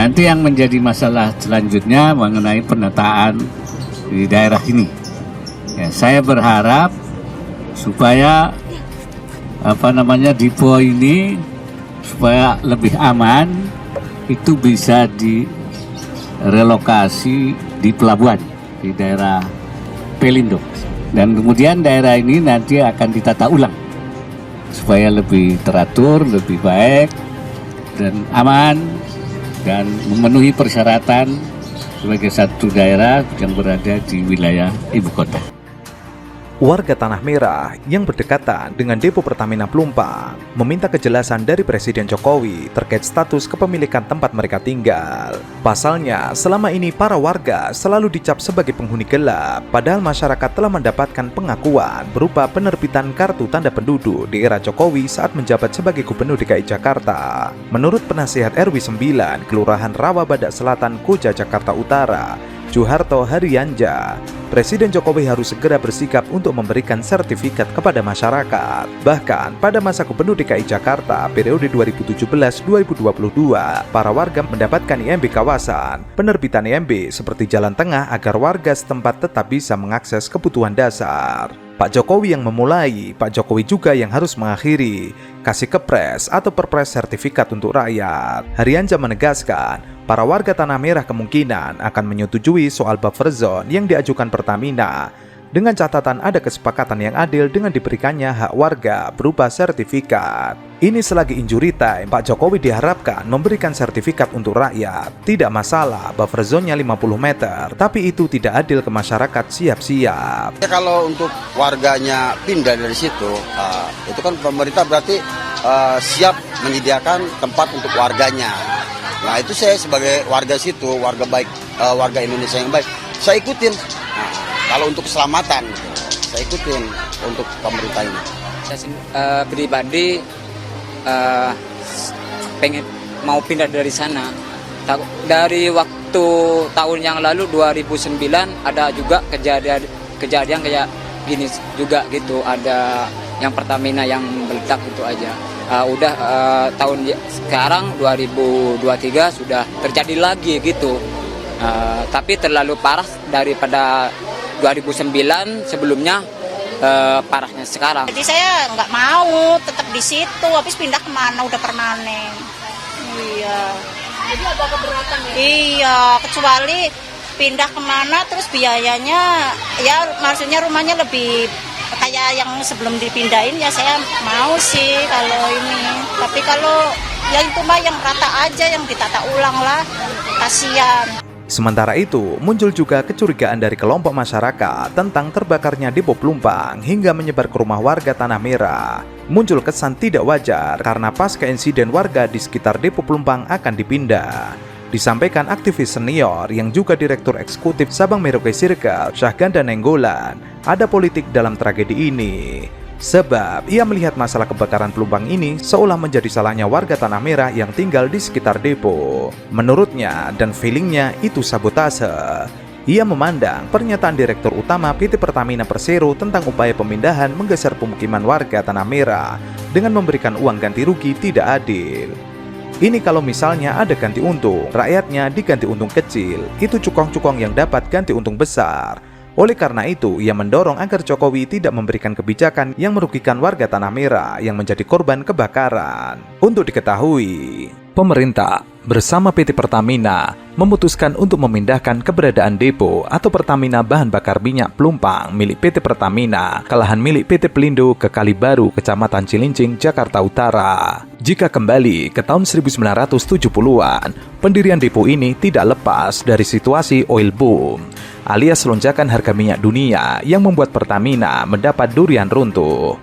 nanti yang menjadi masalah selanjutnya mengenai penataan di daerah ini. Ya, saya berharap supaya depo ini supaya lebih aman itu bisa direlokasi di pelabuhan di daerah Pelindo, dan kemudian daerah ini nanti akan ditata ulang supaya lebih teratur, lebih baik dan aman dan memenuhi persyaratan sebagai satu daerah yang berada di wilayah ibu kota. Warga Tanah Merah yang berdekatan dengan depo Pertamina Pelumpang meminta kejelasan dari Presiden Jokowi terkait status kepemilikan tempat mereka tinggal. Pasalnya, selama ini para warga selalu dicap sebagai penghuni gelap, padahal masyarakat telah mendapatkan pengakuan berupa penerbitan kartu tanda penduduk di era Jokowi saat menjabat sebagai Gubernur DKI Jakarta. Menurut penasihat RW 9, Kelurahan Rawabadak Selatan, Koja, Jakarta Utara, Juharto Haryanja, Presiden Jokowi harus segera bersikap untuk memberikan sertifikat kepada masyarakat. Bahkan pada masa Gubernur DKI Jakarta periode 2017-2022, para warga mendapatkan IMB kawasan. Penerbitan IMB seperti jalan tengah agar warga setempat tetap bisa mengakses kebutuhan dasar. Pak Jokowi yang memulai, Pak Jokowi juga yang harus mengakhiri. Kasih kepres atau perpres sertifikat untuk rakyat. Haryanja menegaskan, para warga Tanah Merah kemungkinan akan menyetujui soal buffer zone yang diajukan Pertamina, dengan catatan ada kesepakatan yang adil dengan diberikannya hak warga berupa sertifikat. Ini selagi injury time, Pak Jokowi diharapkan memberikan sertifikat untuk rakyat. Tidak masalah buffer zone-nya 50 meter, tapi itu tidak adil ke masyarakat, siap-siap. Kalau untuk warganya pindah dari situ, itu kan pemerintah berarti siap menyediakan tempat untuk warganya. Nah itu saya sebagai warga situ, warga baik, warga Indonesia yang baik, saya ikutin. Nah, kalau untuk keselamatan, saya ikutin untuk pemerintah ini. Saya pribadi pengen mau pindah dari sana. Dari waktu tahun yang lalu 2009 ada juga kejadian kayak gini juga gitu. Ada yang Pertamina yang meledak itu aja. Tahun sekarang 2023 sudah terjadi lagi gitu. Tapi terlalu parah daripada 2009 sebelumnya, parahnya sekarang. Jadi saya nggak mau tetap di situ, habis pindah kemana udah permanen. Iya. Jadi agak keberatan ya? Iya, kecuali pindah kemana terus biayanya, ya maksudnya rumahnya lebih kayak yang sebelum dipindahin ya saya mau sih kalau ini. Tapi kalau ya itu mah yang rata aja, yang ditata ulang lah, kasihan. Sementara itu, muncul juga kecurigaan dari kelompok masyarakat tentang terbakarnya depo Pelumpang hingga menyebar ke rumah warga Tanah Merah. Muncul kesan tidak wajar karena pasca insiden warga di sekitar depo Pelumpang akan dipindah. Disampaikan aktivis senior yang juga Direktur Eksekutif Sabang Merauke Circle, Syahganda Nenggolan, ada politik dalam tragedi ini. Sebab ia melihat masalah kebakaran Pelumpang ini seolah menjadi salahnya warga Tanah Merah yang tinggal di sekitar depo. Menurutnya dan feelingnya itu sabotase. Ia memandang pernyataan Direktur Utama PT Pertamina Persero tentang upaya pemindahan menggeser pemukiman warga Tanah Merah dengan memberikan uang ganti rugi tidak adil. Ini kalau misalnya ada ganti untung, rakyatnya diganti untung kecil, itu cukong-cukong yang dapat ganti untung besar. Oleh karena itu, ia mendorong agar Jokowi tidak memberikan kebijakan yang merugikan warga Tanah Merah yang menjadi korban kebakaran. Untuk diketahui, pemerintah bersama PT Pertamina memutuskan untuk memindahkan keberadaan depo atau Pertamina bahan bakar minyak Pelumpang milik PT Pertamina ke lahan milik PT Pelindo ke Kalibaru, Kecamatan Cilincing, Jakarta Utara. Jika kembali ke tahun 1970-an, pendirian depo ini tidak lepas dari situasi oil boom, alias lonjakan harga minyak dunia yang membuat Pertamina mendapat durian runtuh.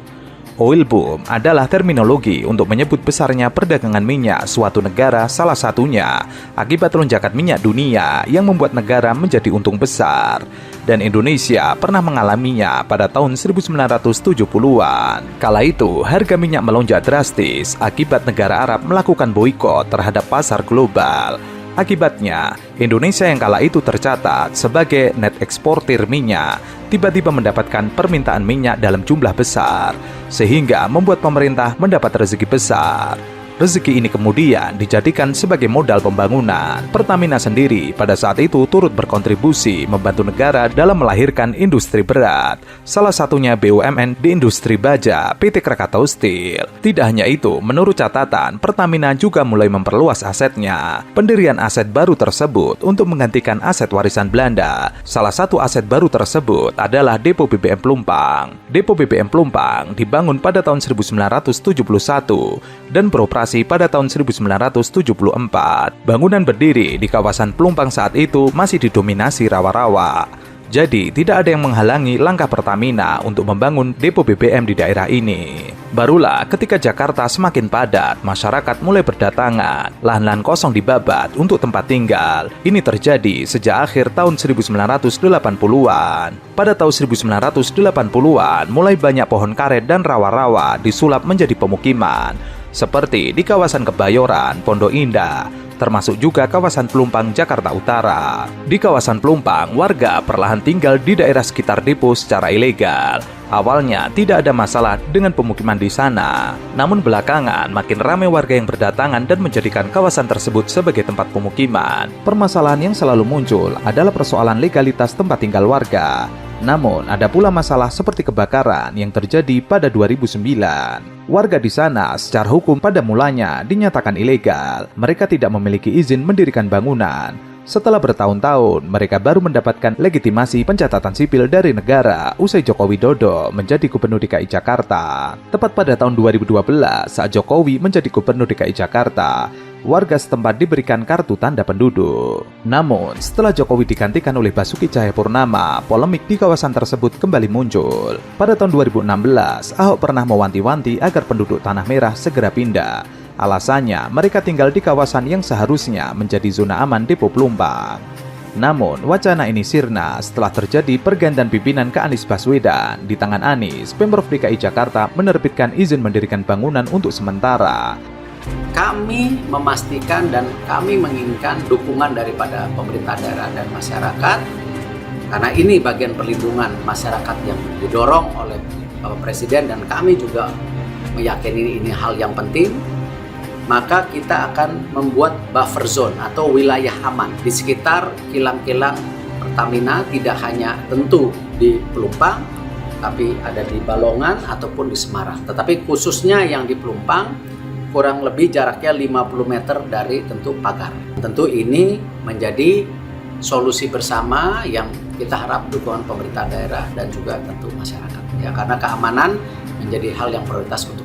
Oil boom adalah terminologi untuk menyebut besarnya perdagangan minyak suatu negara, salah satunya akibat lonjakan minyak dunia yang membuat negara menjadi untung besar. Dan Indonesia pernah mengalaminya pada tahun 1970-an. Kala itu, harga minyak melonjak drastis akibat negara Arab melakukan boikot terhadap pasar global. Akibatnya, Indonesia yang kala itu tercatat sebagai net eksportir minyak, tiba-tiba mendapatkan permintaan minyak dalam jumlah besar, sehingga membuat pemerintah mendapat rezeki besar. Rezeki ini kemudian dijadikan sebagai modal pembangunan. Pertamina sendiri pada saat itu turut berkontribusi membantu negara dalam melahirkan industri berat. Salah satunya BUMN di industri baja, PT Krakatau Steel. Tidak hanya itu, menurut catatan, Pertamina juga mulai memperluas asetnya. Pendirian aset baru tersebut untuk menggantikan aset warisan Belanda. Salah satu aset baru tersebut adalah Depo BBM Pelumpang. Depo BBM Pelumpang dibangun pada tahun 1971 dan beroperasi pada tahun 1974. Bangunan berdiri di kawasan Pelumpang saat itu masih didominasi rawa-rawa. Jadi, tidak ada yang menghalangi langkah Pertamina untuk membangun depo BBM di daerah ini. Barulah ketika Jakarta semakin padat, masyarakat mulai berdatangan, lahan-lahan kosong dibabat untuk tempat tinggal. Ini terjadi sejak akhir tahun 1980-an. Pada tahun 1980-an, mulai banyak pohon karet dan rawa-rawa disulap menjadi pemukiman, seperti di kawasan Kebayoran, Pondok Indah, termasuk juga kawasan Pelumpang, Jakarta Utara. Di kawasan Pelumpang, warga perlahan tinggal di daerah sekitar depo secara ilegal. Awalnya tidak ada masalah dengan pemukiman di sana, namun belakangan makin ramai warga yang berdatangan dan menjadikan kawasan tersebut sebagai tempat pemukiman. Permasalahan yang selalu muncul adalah persoalan legalitas tempat tinggal warga. Namun, ada pula masalah seperti kebakaran yang terjadi pada 2009. Warga di sana secara hukum pada mulanya dinyatakan ilegal. Mereka tidak memiliki izin mendirikan bangunan. Setelah bertahun-tahun, mereka baru mendapatkan legitimasi pencatatan sipil dari negara usai Joko Widodo menjadi Gubernur DKI Jakarta. Tepat pada tahun 2012, saat Jokowi menjadi Gubernur DKI Jakarta, warga setempat diberikan kartu tanda penduduk. Namun, setelah Jokowi digantikan oleh Basuki Cahayapurnama, polemik di kawasan tersebut kembali muncul. Pada tahun 2016, Ahok pernah mewanti-wanti agar penduduk Tanah Merah segera pindah. Alasannya, mereka tinggal di kawasan yang seharusnya menjadi zona aman depo Pelumpang. Namun, wacana ini sirna setelah terjadi pergantian pimpinan ke Anies Baswedan. Di tangan Anies, Pemprov DKI Jakarta menerbitkan izin mendirikan bangunan untuk sementara. Kami memastikan dan kami menginginkan dukungan daripada pemerintah daerah dan masyarakat, karena ini bagian perlindungan masyarakat yang didorong oleh Bapak Presiden dan kami juga meyakini ini hal yang penting. Maka kita akan membuat buffer zone atau wilayah aman di sekitar kilang-kilang Pertamina, tidak hanya tentu di Pelumpang, tapi ada di Balongan ataupun di Semarang. Tetapi khususnya yang di Pelumpang, kurang lebih jaraknya 50 meter dari tentu pagar. Tentu ini menjadi solusi bersama yang kita harap dukungan pemerintah daerah dan juga tentu masyarakat. Ya, karena keamanan menjadi hal yang prioritas untuk